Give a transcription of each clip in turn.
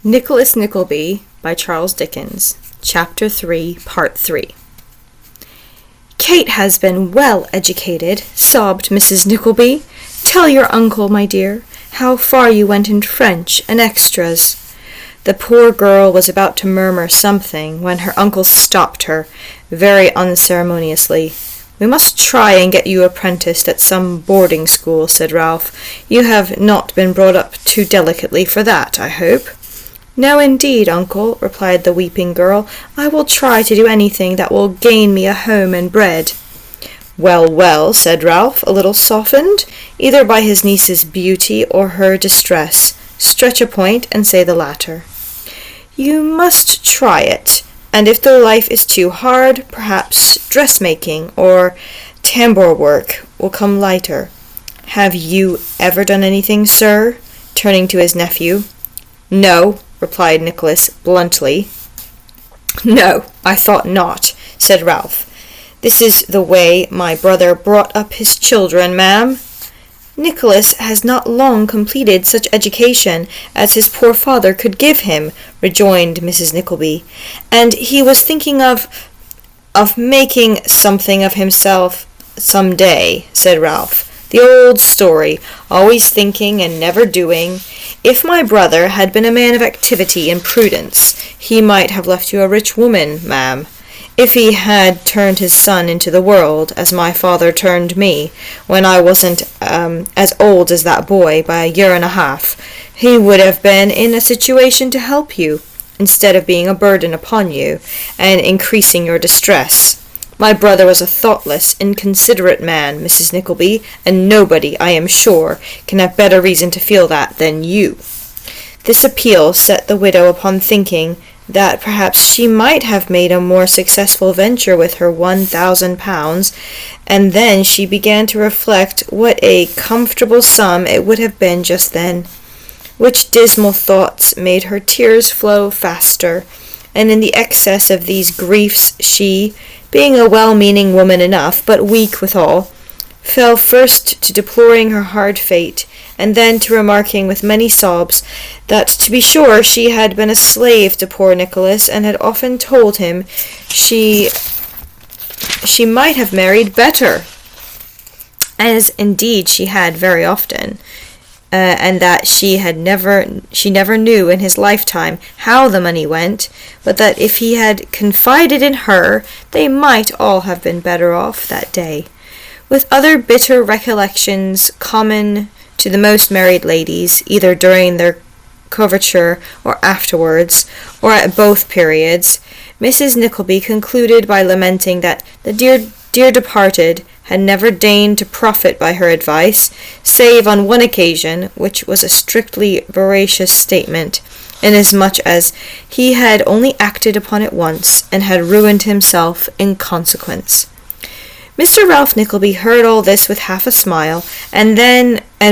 Nicholas Nickleby by Charles Dickens. Chapter 3, Part 3. "Kate has been well educated," sobbed Mrs. Nickleby. "Tell your uncle, my dear, how far you went in French and extras." The poor girl was about to murmur something when her uncle stopped her, very unceremoniously. "We must try and get you apprenticed at some boarding school," said Ralph. "You have not been brought up too delicately for that, I hope." "No, indeed, uncle," replied the weeping girl. "I will try to do anything that will gain me a home and bread." "Well, well," said Ralph, a little softened, either by his niece's beauty or her distress. "Stretch a point and say the latter." "You must try it, and if the life is too hard, perhaps dressmaking or tambour work will come lighter. Have you ever done anything, sir?" turning to his nephew. "No," replied Nicholas bluntly. "No, I thought not," said Ralph. "This is the way my brother brought up his children, ma'am." "Nicholas has not long completed such education as his poor father could give him," rejoined Mrs. Nickleby, "and he was thinking of making something of himself some day," said Ralph. "The old story, always thinking and never doing. If my brother had been a man of activity and prudence, he might have left you a rich woman, ma'am. If he had turned his son into the world, as my father turned me, when I wasn't as old as that boy by a year and a half, he would have been in a situation to help you, instead of being a burden upon you, and increasing your distress. My brother was a thoughtless, inconsiderate man, Mrs. Nickleby, and nobody, I am sure, can have better reason to feel that than you." This appeal set the widow upon thinking that perhaps she might have made a more successful venture with her £1,000, and then she began to reflect what a comfortable sum it would have been just then. Which dismal thoughts made her tears flow faster, and in the excess of these griefs she, being a well-meaning woman enough, but weak withal, fell first to deploring her hard fate, and then to remarking with many sobs that, to be sure, she had been a slave to poor Nicholas, and had often told him she might have married better, as indeed she had very often, and that she never knew in his lifetime how the money went, but that if he had confided in her, they might all have been better off that day. With other bitter recollections common to the most married ladies, either during their coverture or afterwards, or at both periods, Mrs. Nickleby concluded by lamenting that the dear departed had never deigned to profit by her advice, save on one occasion, which was a strictly veracious statement, inasmuch as he had only acted upon it once, and had ruined himself in consequence. Mr. Ralph Nickleby heard all this with half a smile, and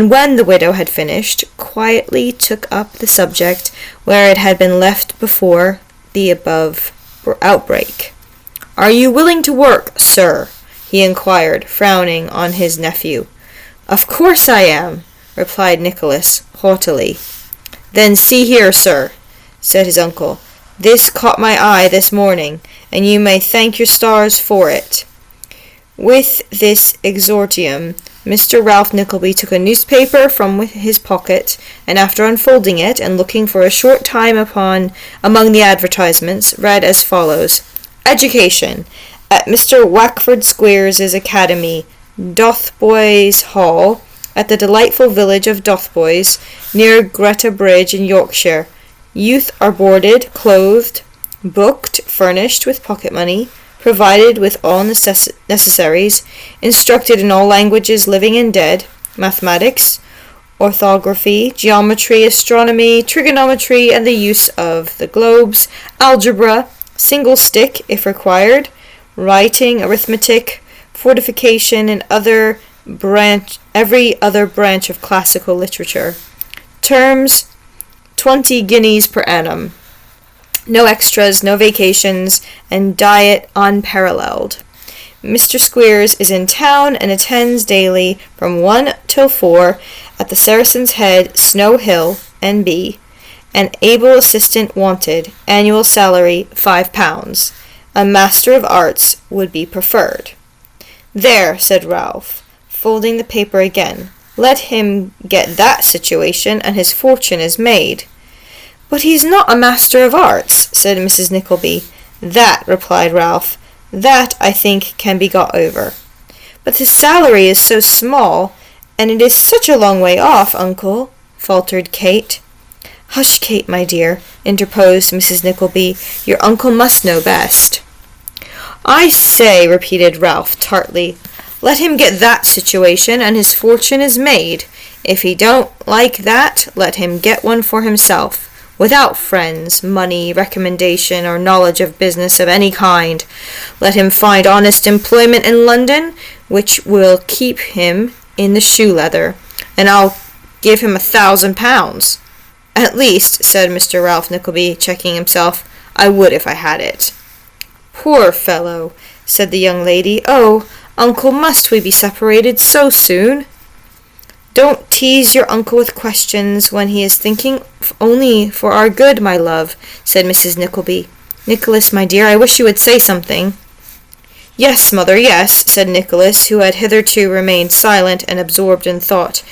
when the widow had finished, quietly took up the subject where it had been left before the above outbreak. "Are you willing to work, sir?" he inquired, frowning on his nephew. "Of course I am," replied Nicholas, haughtily. "Then see here, sir," said his uncle. "This caught my eye this morning, and you may thank your stars for it." With this exordium, Mr. Ralph Nickleby took a newspaper from his pocket, and after unfolding it, and looking for a short time among the advertisements, read as follows: "Education. At Mr. Wackford Squeers's Academy, Dotheboys Hall, at the delightful village of Dotheboys, near Greta Bridge in Yorkshire. Youth are boarded, clothed, booked, furnished with pocket money, provided with all necessaries, instructed in all languages living and dead, mathematics, orthography, geometry, astronomy, trigonometry, and the use of the globes, algebra, single stick if required, writing, arithmetic, fortification, and every other branch of classical literature. Terms, 20 guineas per annum. No extras, no vacations, and diet unparalleled. Mr. Squeers is in town and attends daily from 1 till 4 at the Saracen's Head, Snow Hill, N.B., An able assistant wanted. Annual salary £5. A Master of Arts would be preferred. There, said Ralph, folding the paper again. Let him get that situation, and his fortune is made. But he's not a Master of Arts, said Mrs. Nickleby. That, replied Ralph, that, I think, can be got over. But his salary is so small, and it is such a long way off, uncle, faltered Kate. Hush, Kate, my dear, interposed Mrs. Nickleby. Your uncle must know best. I say, repeated Ralph tartly, let him get that situation, and his fortune is made. If he don't like that, let him get one for himself, without friends, money, recommendation, or knowledge of business of any kind. Let him find honest employment in London, which will keep him in the shoe leather, and I'll give him £1,000. At least, said Mr. Ralph Nickleby, checking himself, I would if I had it. Poor fellow, said the young lady. Oh, uncle, must we be separated so soon? Don't tease your uncle with questions when he is thinking only for our good, my love, said Mrs. Nickleby. Nicholas, my dear, I wish you would say something. Yes, mother, yes, said Nicholas, who had hitherto remained silent and absorbed in thought.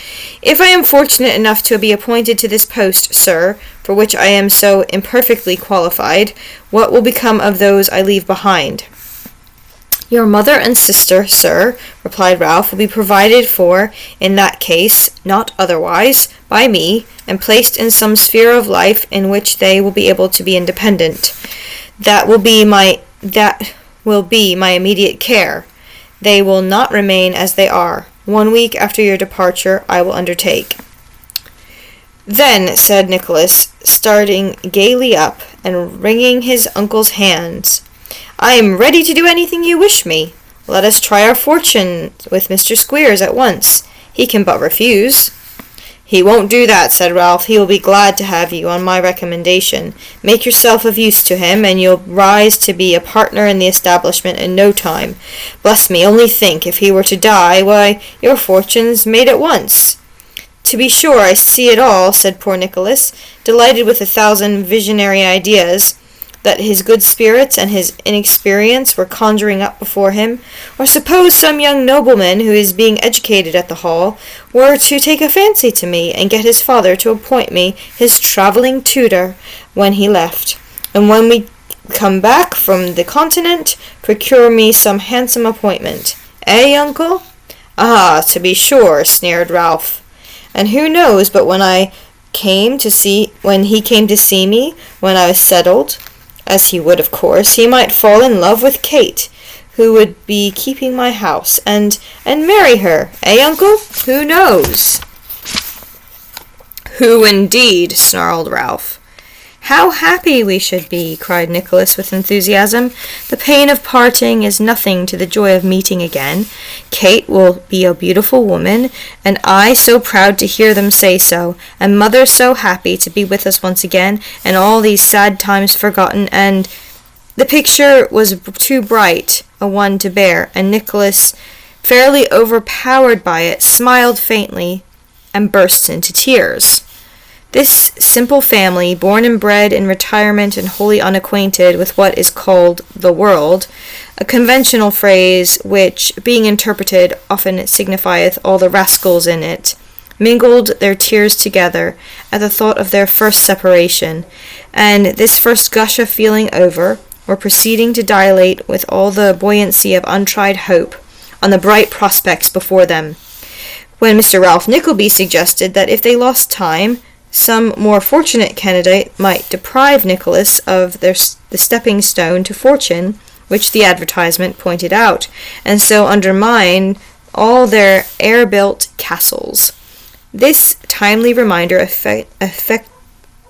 If I am fortunate enough to be appointed to this post, sir, for which I am so imperfectly qualified, what will become of those I leave behind? Your mother and sister, sir, replied Ralph, will be provided for, in that case, not otherwise, by me, and placed in some sphere of life in which they will be able to be independent. That will be my immediate care. They will not remain as they are. 1 week after your departure, I will undertake. Then, said Nicholas, starting gaily up and wringing his uncle's hands, I am ready to do anything you wish me. Let us try our fortune with Mr. Squeers at once. He can but refuse. He won't do that, said Ralph. He will be glad to have you on my recommendation. Make yourself of use to him, and you'll rise to be a partner in the establishment in no time. Bless me, only think, if he were to die, why, your fortune's made at once. To be sure, I see it all, said poor Nicholas, delighted with 1,000 visionary ideas that his good spirits and his inexperience were conjuring up before him. Or suppose some young nobleman who is being educated at the Hall were to take a fancy to me, and get his father to appoint me his travelling tutor when he left, and when we come back from the Continent, procure me some handsome appointment. Eh, uncle? Ah, to be sure, sneered Ralph. And who knows but when he came to see me, when I was settled, as he would, of course, he might fall in love with Kate, who would be keeping my house, and marry her. Eh, uncle? Who knows? Who indeed? Snarled Ralph. How happy we should be, cried Nicholas with enthusiasm. The pain of parting is nothing to the joy of meeting again. Kate will be a beautiful woman, and I so proud to hear them say so, and mother so happy to be with us once again, and all these sad times forgotten, and— The picture was too bright a one to bear, and Nicholas, fairly overpowered by it, smiled faintly and burst into tears. This simple family, born and bred in retirement and wholly unacquainted with what is called the world, a conventional phrase which, being interpreted, often signifieth all the rascals in it, mingled their tears together at the thought of their first separation, and this first gush of feeling over, were proceeding to dilate with all the buoyancy of untried hope on the bright prospects before them, when Mr. Ralph Nickleby suggested that if they lost time, some more fortunate candidate might deprive Nicholas of the stepping stone to fortune, which the advertisement pointed out, and so undermine all their air-built castles. This timely reminder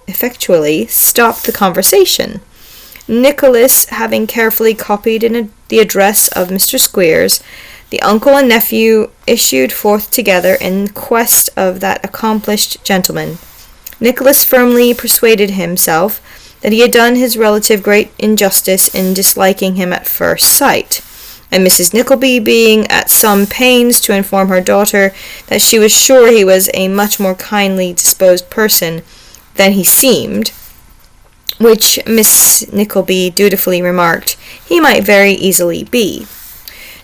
effectually stopped the conversation. Nicholas, having carefully copied in the address of Mr. Squeers, the uncle and nephew issued forth together in quest of that accomplished gentleman. Nicholas firmly persuaded himself that he had done his relative great injustice in disliking him at first sight, and Mrs. Nickleby, being at some pains to inform her daughter that she was sure he was a much more kindly disposed person than he seemed, which Miss Nickleby dutifully remarked he might very easily be.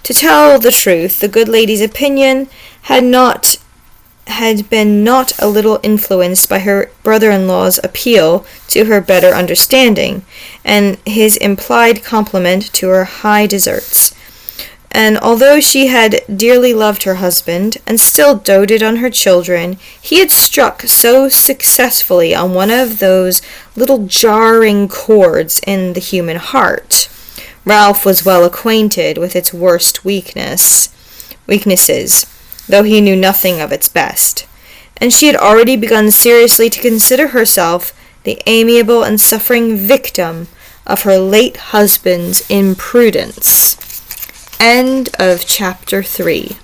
To tell the truth, the good lady's opinion had been not a little influenced by her brother-in-law's appeal to her better understanding, and his implied compliment to her high deserts. And although she had dearly loved her husband, and still doted on her children, he had struck so successfully on one of those little jarring chords in the human heart. Ralph was well acquainted with its worst weaknesses, though he knew nothing of its best, and she had already begun seriously to consider herself the amiable and suffering victim of her late husband's imprudence. End of chapter 3.